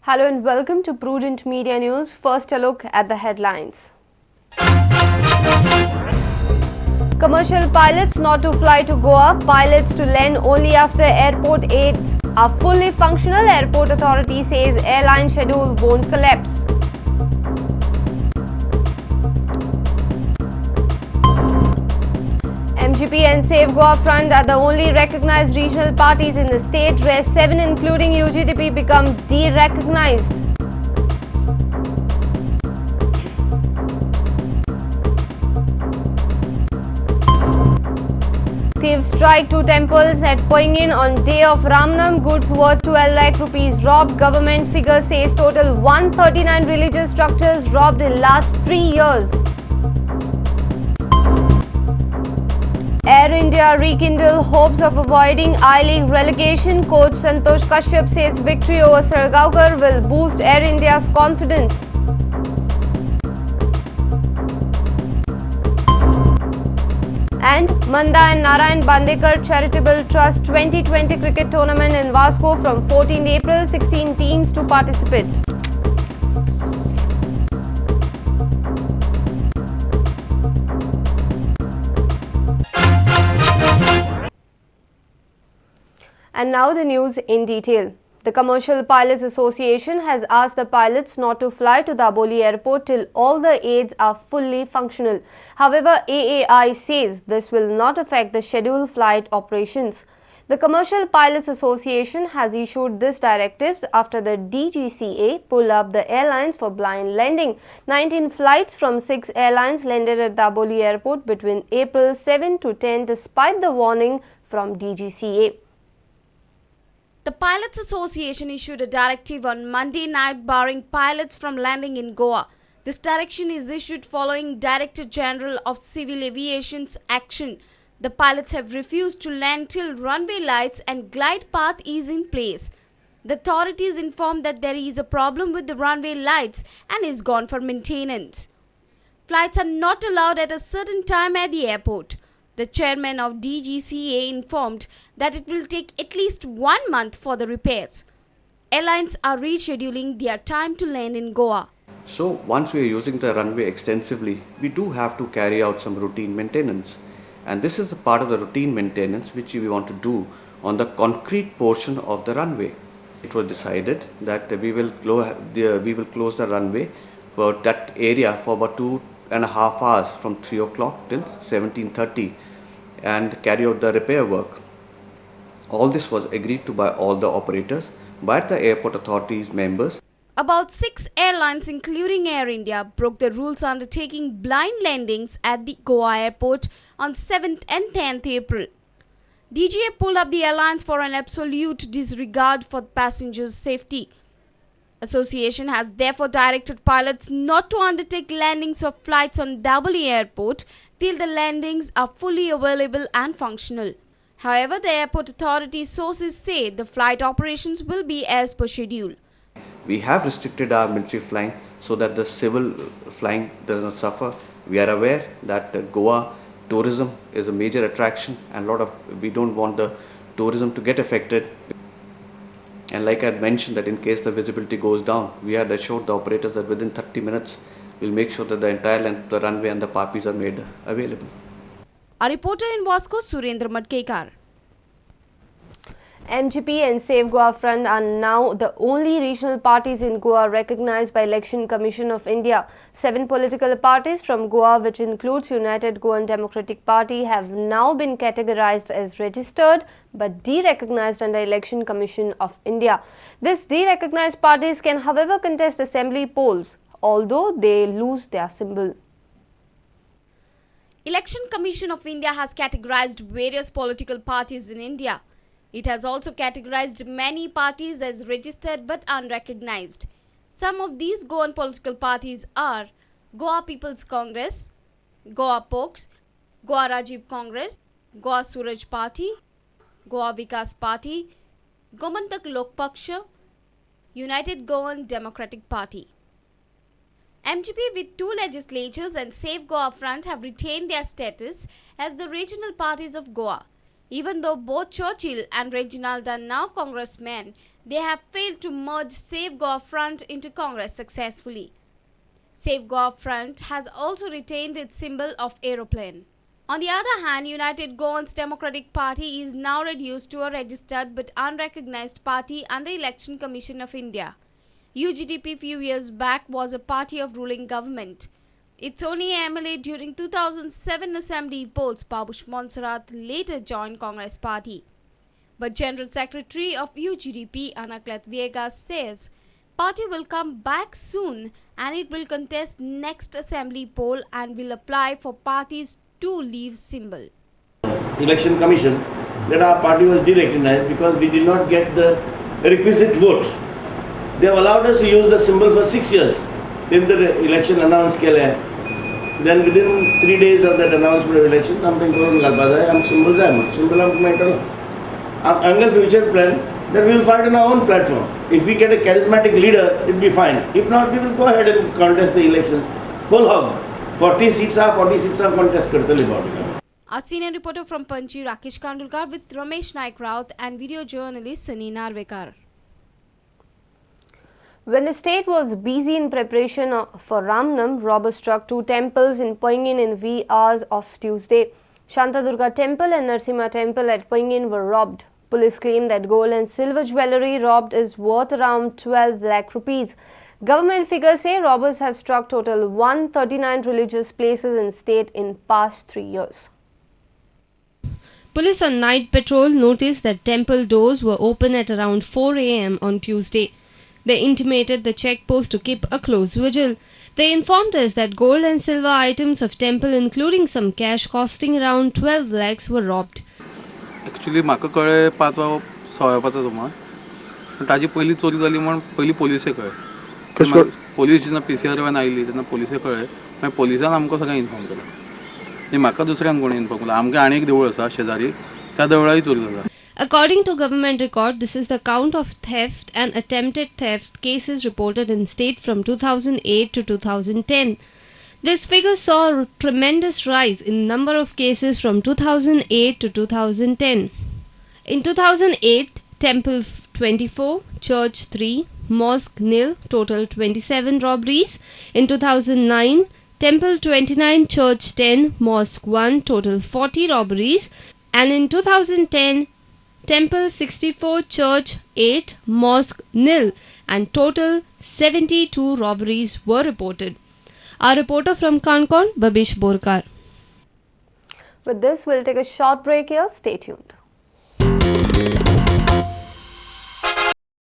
Hello and welcome to Prudent Media News. First, a look at the headlines. Commercial pilots not to fly to Goa. Pilots to land only after airport aids are fully functional. Airport authority says airline schedule won't collapse. MGP and Save Goa Front are the only recognized regional parties in the state. Rest 7 including UGDP become de-recognized. Thieves strike 2 temples at Poingin on day of Ramnam. Goods worth 12 lakh rupees robbed. Government figure says total 139 religious structures robbed in last 3 years. Air India rekindle hopes of avoiding I-League relegation. Coach Santosh Kashyap says victory over Sargaonkar will boost Air India's confidence. And Manda and Narayan Bandekar Charitable Trust 2020 Cricket Tournament in Vasco from 14 April, 16 teams to participate. And now the news in detail. The Commercial Pilots Association has asked the pilots not to fly to Daboli airport till all the aids are fully functional. However, AAI says this will not affect the scheduled flight operations. The Commercial Pilots Association has issued these directives after the DGCA pulled up the airlines for blind landing. 19 flights from 6 airlines landed at Daboli airport between April 7 to 10 despite the warning from DGCA. The Pilots Association issued a directive on Monday night barring pilots from landing in Goa. This direction is issued following Director General of Civil Aviation's action. The pilots have refused to land till runway lights and glide path is in place. The authorities informed that there is a problem with the runway lights and is gone for maintenance. Flights are not allowed at a certain time at the airport. The chairman of DGCA informed that it will take at least 1 month for the repairs. Airlines are rescheduling their time to land in Goa. So once we are using the runway extensively, we do have to carry out some routine maintenance. And this is a part of the routine maintenance which we want to do on the concrete portion of the runway. It was decided that we will close the runway for that area for about 2.5 hours from 3 o'clock till 17:30 and carry out the repair work. All this was agreed to by all the operators, by the airport authorities members. About 6 airlines including Air India broke the rules undertaking blind landings at the Goa airport on 7th and 10th April. DGA pulled up the airlines for an absolute disregard for passengers' safety. Association has therefore directed pilots not to undertake landings of flights on Daboli airport till the landings are fully available and functional. However, the airport authority sources say the flight operations will be as per schedule. We have restricted our military flying so that the civil flying does not suffer. We are aware that Goa tourism is a major attraction and we don't want the tourism to get affected. And like I had mentioned that in case the visibility goes down, we had assured the operators that within 30 minutes, we'll make sure that the entire length of the runway and the papis are made available. A reporter in Vasco, Surendra Madkekar. MGP and Save Goa Front are now the only regional parties in Goa recognized by Election Commission of India. 7 political parties from Goa, which includes United Goan Democratic Party, have now been categorized as registered but de-recognized under Election Commission of India. These de-recognized parties can, however, contest assembly polls, although they lose their symbol. Election Commission of India has categorized various political parties in India. It has also categorized many parties as registered but unrecognized. Some of these Goan political parties are Goa People's Congress, Goa Pokes, Goa Rajiv Congress, Goa Suraj Party, Goa Vikas Party, Gomantak Lok Paksha, United Goan Democratic Party. MGP with 2 legislatures and Save Goa Front have retained their status as the regional parties of Goa. Even though both Churchill and Reginald are now congressmen, they have failed to merge Save Goa Front into Congress successfully. Save Goa Front has also retained its symbol of aeroplane. On the other hand, United Goans Democratic Party is now reduced to a registered but unrecognized party under Election Commission of India. UGDP few years back was a party of ruling government. Its only MLA during 2007 Assembly polls, Babush Montserrat, later joined Congress Party. But General Secretary of UGDP, Anaklet Viegas, says party will come back soon and it will contest next Assembly poll and will apply for party's to leave symbol. Election Commission that our party was derecognized because we did not get the requisite vote. They have allowed us to use the symbol for 6 years. Then the election announced किया है. Then within 3 days of that announcement of election, something crore निकाल पाता है. हम symbol जाए, symbol हम मैं करो. Angle future plan that we will fight on our own platform. If we get a charismatic leader, it will be fine. If not, we will go ahead and contest the elections. Whole hog. 46 contest करते ले boundary. Our senior reporter from Panchi, Rakesh Kandulkar, with Ramesh Naik Raut and video journalist Sunny Narvekar. When the state was busy in preparation for Ramnam, robbers struck two temples in Poingin in wee hours of Tuesday. Shantadurga Temple and Narsimha Temple at Poingin were robbed. Police claim that gold and silver jewellery robbed is worth around 12 lakh rupees. Government figures say robbers have struck total 139 religious places in state in past 3 years. Police on night patrol noticed that temple doors were open at around 4 a.m. on Tuesday. They intimated the check post to keep a close vigil. They informed us that gold and silver items of temple, including some cash costing around 12 lakhs, were robbed. Actually, म्हाका कळ्ळें 5 वा 6 येवपाचो सुमार. ताजी पयली चोरी जाली म्हण पयली पोलिसे कळ्ळें. पोलीस जेन्ना PCR वॅन आयली तेन्ना पोलिसे कळ्ळें. मागीर पोलिसान आमकां सगळें इन्फॉर्म केलें. आनी म्हाका दुसऱ्यान कोणी इन्फॉर्म केलें. आमगे आनी एक देवूळ आसा शेजारी, त्या देवळाही चोरी जाता. According to government record, this is the count of theft and attempted theft cases reported in state from 2008 to 2010. This figure saw a tremendous rise in number of cases from 2008 to 2010. In 2008, Temple 24, Church 3, Mosque nil, total 27 robberies. In 2009, Temple 29, Church 10, Mosque 1, total 40 robberies. And in 2010, Temple 64, Church 8, Mosque nil, and total 72 robberies were reported. Our reporter from Concon, Babish Borkar. With this, we'll take a short break here. Stay tuned.